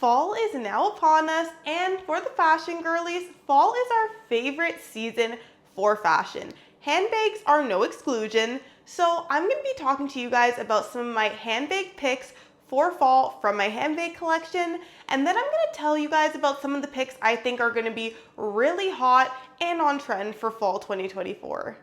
Fall is now upon us, and for the fashion girlies, fall is our favorite season for fashion. Handbags are no exclusion, so I'm going to be talking to you guys about some of my handbag picks for fall from my handbag collection, and then I'm going to tell you guys about some of the picks I think are going to be really hot and on trend for fall 2024.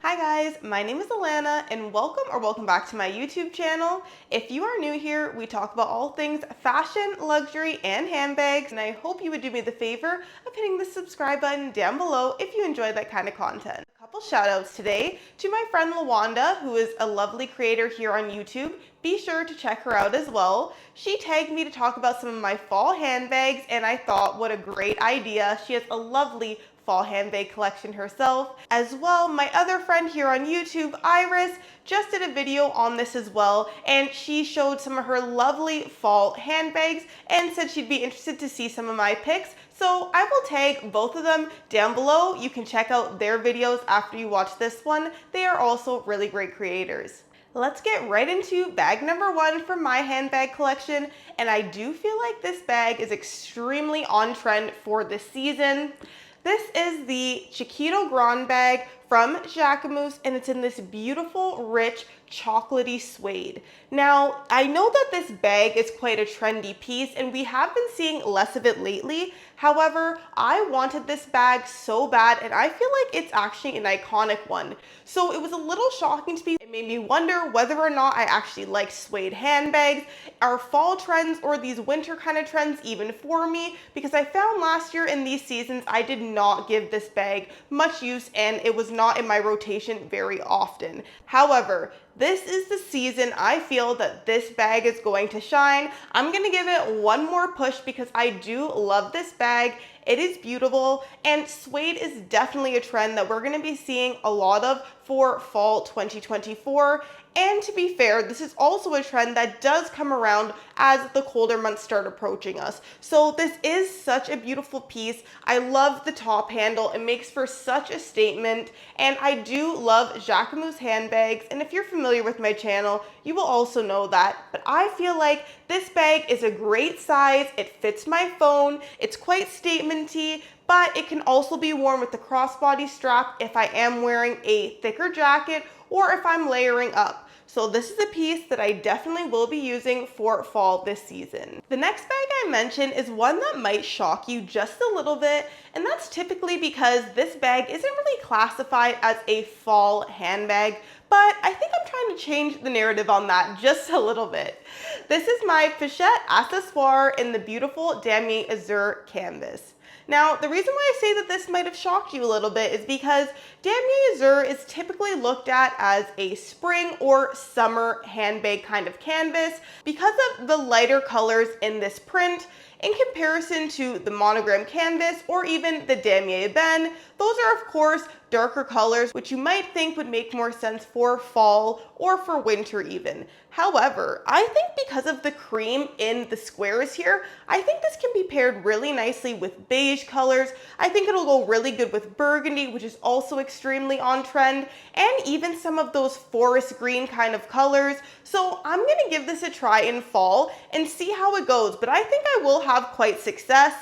Hi guys, my name is Alana and welcome back to my YouTube channel. If you are new here, we talk about all things fashion, luxury, and handbags, and I hope you would do me the favor of hitting the subscribe button down below if you enjoy that kind of content. A couple shout outs today to my friend Lawanda, who is a lovely creator here on YouTube. Be sure to check her out as well. She tagged me to talk about some of my fall handbags, and I thought, what a great idea. She has a lovely fall handbag collection herself. As well, my other friend here on YouTube, Iris, just did a video on this as well, and she showed some of her lovely fall handbags and said she'd be interested to see some of my picks. So I will tag both of them down below. You can check out their videos after you watch this one. They are also really great creators. Let's get right into bag number one from my handbag collection, and I do feel like this bag is extremely on trend for this season. This is the Chiquito Grande bag from Jacquemus, and it's in this beautiful, rich, chocolatey suede. Now, I know that this bag is quite a trendy piece, and we have been seeing less of it lately. However, I wanted this bag so bad, and I feel like it's actually an iconic one. So it was a little shocking to me. It made me wonder whether or not I actually like suede handbags. Are fall trends or these winter kind of trends even for me? Because I found last year in these seasons, I did not give this bag much use, and it was not in my rotation very often. However, this is the season I feel that this bag is going to shine. I'm gonna give it one more push because I do love this bag. It is beautiful, and suede is definitely a trend that we're gonna be seeing a lot of for fall 2024. And to be fair, this is also a trend that does come around as the colder months start approaching us. So this is such a beautiful piece. I love the top handle. It makes for such a statement. And I do love Jacquemus handbags. And if you're familiar with my channel, you will also know that. But I feel like this bag is a great size. It fits my phone. It's quite statementy, but it can also be worn with the crossbody strap if I am wearing a thicker jacket or if I'm layering up. So this is a piece that I definitely will be using for fall this season. The next bag I mentioned is one that might shock you just a little bit, and that's typically because this bag isn't really classified as a fall handbag, but I think I'm trying to change the narrative on that just a little bit. This is my Pochette Accessoire in the beautiful Damier Azur canvas. Now, the reason why I say that this might have shocked you a little bit is because Damier Azur is typically looked at as a spring or summer handbag kind of canvas because of the lighter colors in this print in comparison to the monogram canvas or even the Damier Ebene. Those are of course darker colors, which you might think would make more sense for fall or for winter even. However, I think because of the cream in the squares here, I think this can be paired really nicely with beige colors. I think it'll go really good with burgundy, which is also extremely on trend, and even some of those forest green kind of colors. So I'm gonna give this a try in fall and see how it goes, but I think I will have quite success.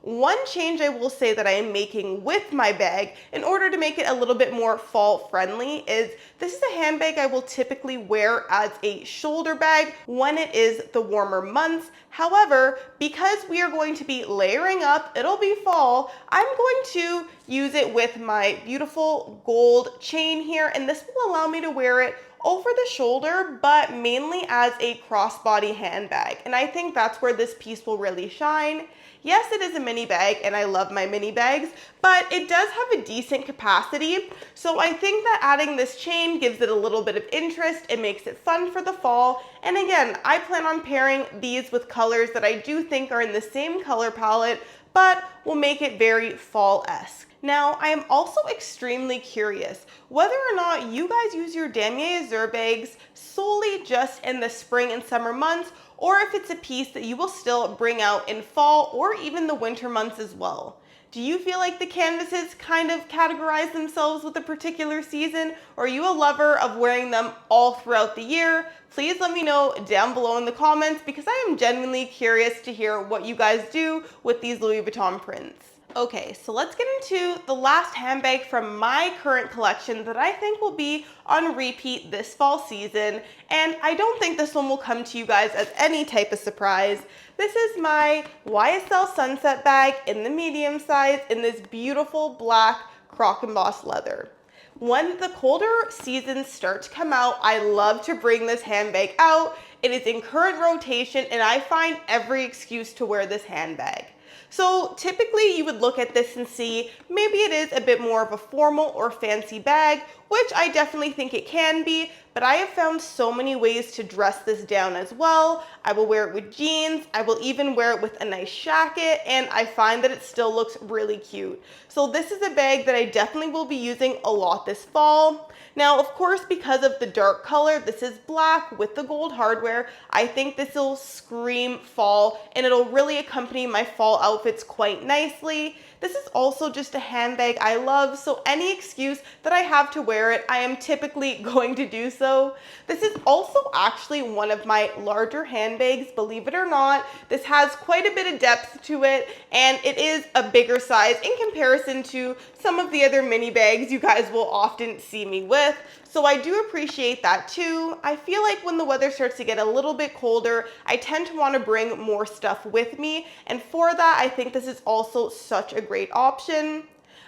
One change I will say that I am making with my bag in order to make it a little bit more fall friendly is this is a handbag I will typically wear as a shoulder bag when it is the warmer months. However, because we are going to be layering up, it'll be fall, I'm going to use it with my beautiful gold chain here, and this will allow me to wear it over the shoulder, but mainly as a crossbody handbag. And I think that's where this piece will really shine. Yes, it is a mini bag, and I love my mini bags, but it does have a decent capacity. So I think that adding this chain gives it a little bit of interest. It makes it fun for the fall. And again, I plan on pairing these with colors that I do think are in the same color palette, but will make it very fall-esque. Now, I am also extremely curious whether or not you guys use your Damier Azur bags solely just in the spring and summer months, or if it's a piece that you will still bring out in fall or even the winter months as well. Do you feel like the canvases kind of categorize themselves with a particular season, or are you a lover of wearing them all throughout the year? Please let me know down below in the comments because I am genuinely curious to hear what you guys do with these Louis Vuitton prints. Okay, so let's get into the last handbag from my current collection that I think will be on repeat this fall season, and I don't think this one will come to you guys as any type of surprise. This is my YSL Sunset bag in the medium size in this beautiful black croc embossed leather. When the colder seasons start to come out, I love to bring this handbag out. It is in current rotation and I find every excuse to wear this handbag. So typically you would look at this and see maybe it is a bit more of a formal or fancy bag, which I definitely think it can be, but I have found so many ways to dress this down as well. I will wear it with jeans, I will even wear it with a nice jacket, and I find that it still looks really cute. So this is a bag that I definitely will be using a lot this fall. Now, of course, because of the dark color, this is black with the gold hardware, I think this will scream fall and it'll really accompany my fall outfits quite nicely. This is also just a handbag I love, so any excuse that I have to wear it, I am typically going to do so. This is also actually one of my larger handbags, believe it or not. This has quite a bit of depth to it, and it is a bigger size in comparison to some of the other mini bags you guys will often see me with. So I do appreciate that too. I feel like when the weather starts to get a little bit colder, I tend to want to bring more stuff with me. And for that, I think this is also such a great option.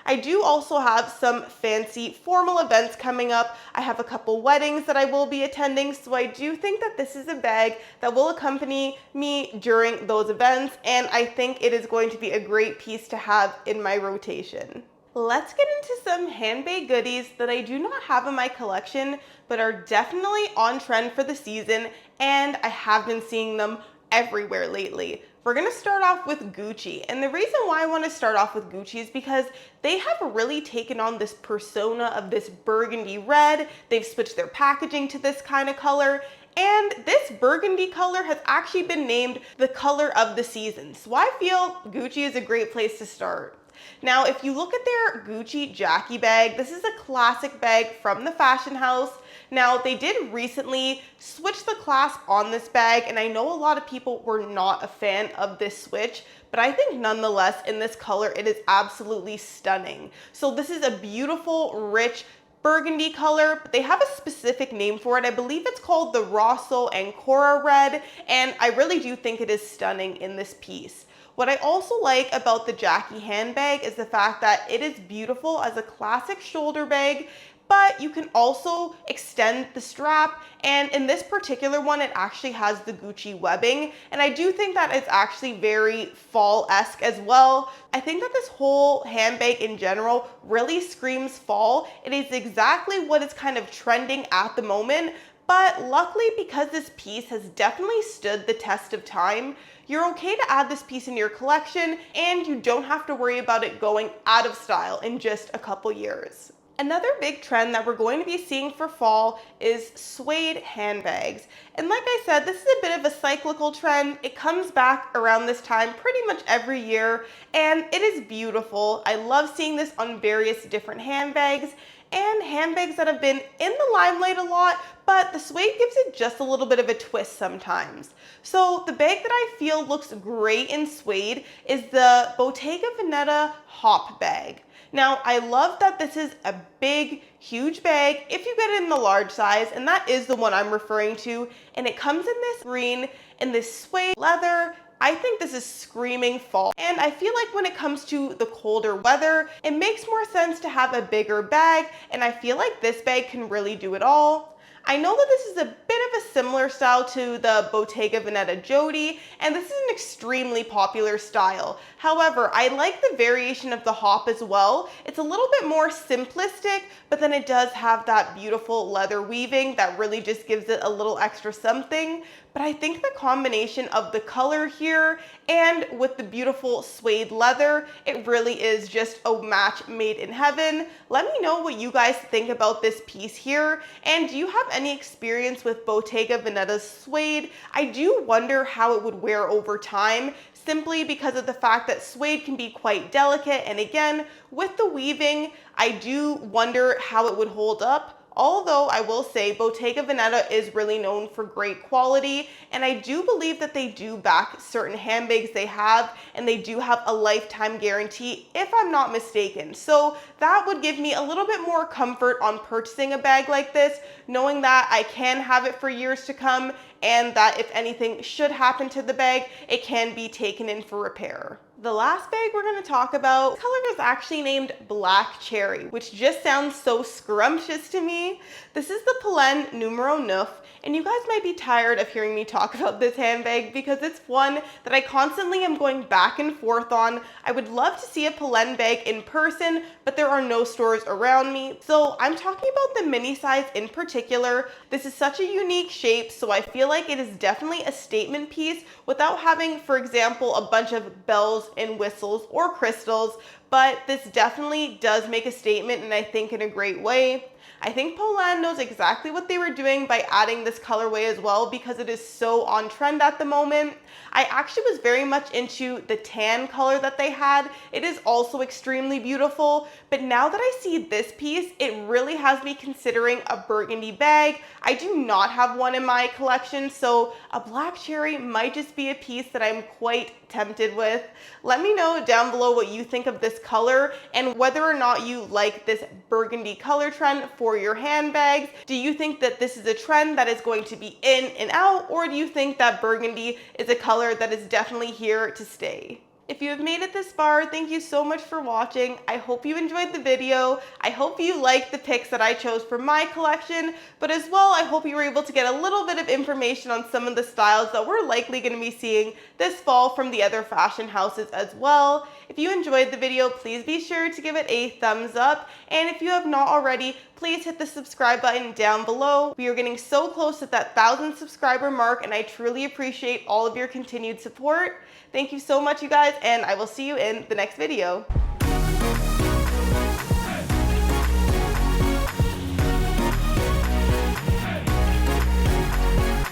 I do also have some fancy formal events coming up. I have a couple weddings that I will be attending, so I do think that this is a bag that will accompany me during those events, and I think it is going to be a great piece to have in my rotation. Let's get into some handbag goodies that I do not have in my collection, but are definitely on trend for the season, and I have been seeing them everywhere lately. We're gonna start off with Gucci, and the reason why I want to start off with Gucci is because they have really taken on this persona of this burgundy red. They've switched their packaging to this kind of color, and this burgundy color has actually been named the color of the season. So I feel Gucci is a great place to start. Now, if you look at their Gucci Jackie bag, this is a classic bag from the fashion house. Now, they did recently switch the clasp on this bag, and I know a lot of people were not a fan of this switch, but I think nonetheless, in this color, it is absolutely stunning. So this is a beautiful, rich, burgundy color, but they have a specific name for it. I believe it's called the Rosso Ancora Red, and I really do think it is stunning in this piece. What I also like about the Jackie handbag is the fact that it is beautiful as a classic shoulder bag, but you can also extend the strap, and in this particular one, it actually has the Gucci webbing, and I do think that it's actually very fall-esque as well. I think that this whole handbag in general really screams fall. It is exactly what is kind of trending at the moment, but luckily, because this piece has definitely stood the test of time, you're okay to add this piece in your collection, and you don't have to worry about it going out of style in just a couple years. Another big trend that we're going to be seeing for fall is suede handbags. And like I said, this is a bit of a cyclical trend. It comes back around this time pretty much every year, and it is beautiful. I love seeing this on various different handbags and handbags that have been in the limelight a lot, but the suede gives it just a little bit of a twist sometimes. So the bag that I feel looks great in suede is the Bottega Veneta Hop bag. Now, I love that this is a big, huge bag if you get it in the large size, and that is the one I'm referring to, and it comes in this green, in this suede leather. I think this is screaming fall, and I feel like when it comes to the colder weather, it makes more sense to have a bigger bag, and I feel like this bag can really do it all. I know that this is a bit of a similar style to the Bottega Veneta Jody, and this is an extremely popular style. However, I like the variation of the hop as well. It's a little bit more simplistic, but then it does have that beautiful leather weaving that really just gives it a little extra something. But I think the combination of the color here and with the beautiful suede leather, it really is just a match made in heaven. Let me know what you guys think about this piece here, and do you have any experience with with Bottega Veneta's suede. I do wonder how it would wear over time, simply because of the fact that suede can be quite delicate, and again, with the weaving, I do wonder how it would hold up. Although I will say Bottega Veneta is really known for great quality, and I do believe that they do back certain handbags they have, and they do have a lifetime guarantee if I'm not mistaken. So that would give me a little bit more comfort on purchasing a bag like this, knowing that I can have it for years to come, and that if anything should happen to the bag, it can be taken in for repair. The last bag we're going to talk about, this color is actually named Black Cherry, which just sounds so scrumptious to me. This is the Polene numero 9, and you guys might be tired of hearing me talk about this handbag because it's one that I constantly am going back and forth on. I would love to see a Polene bag in person, but there are no stores around me. So I'm talking about the mini size in particular. This is such a unique shape, so I feel like it is definitely a statement piece without having, for example, a bunch of bells and whistles or crystals, but this definitely does make a statement, and I think in a great way. I think Polene knows exactly what they were doing by adding this colorway as well, because it is so on trend at the moment. I actually was very much into the tan color that they had. It is also extremely beautiful, but now that I see this piece, it really has me considering a burgundy bag. I do not have one in my collection, so a Black Cherry might just be a piece that I'm quite tempted with. Let me know down below what you think of this color and whether or not you like this burgundy color trend for your handbags. Do you think that this is a trend that is going to be in and out, or do you think that burgundy is a color that is definitely here to stay? If you have made it this far, thank you so much for watching. I hope you enjoyed the video. I hope you liked the picks that I chose for my collection, but as well, I hope you were able to get a little bit of information on some of the styles that we're likely going to be seeing this fall from the other fashion houses as well. If you enjoyed the video, please be sure to give it a thumbs up, and if you have not already, please hit the subscribe button down below. We are getting so close to that 1,000 subscriber mark, and I truly appreciate all of your continued support. Thank you so much, you guys, and I will see you in the next video.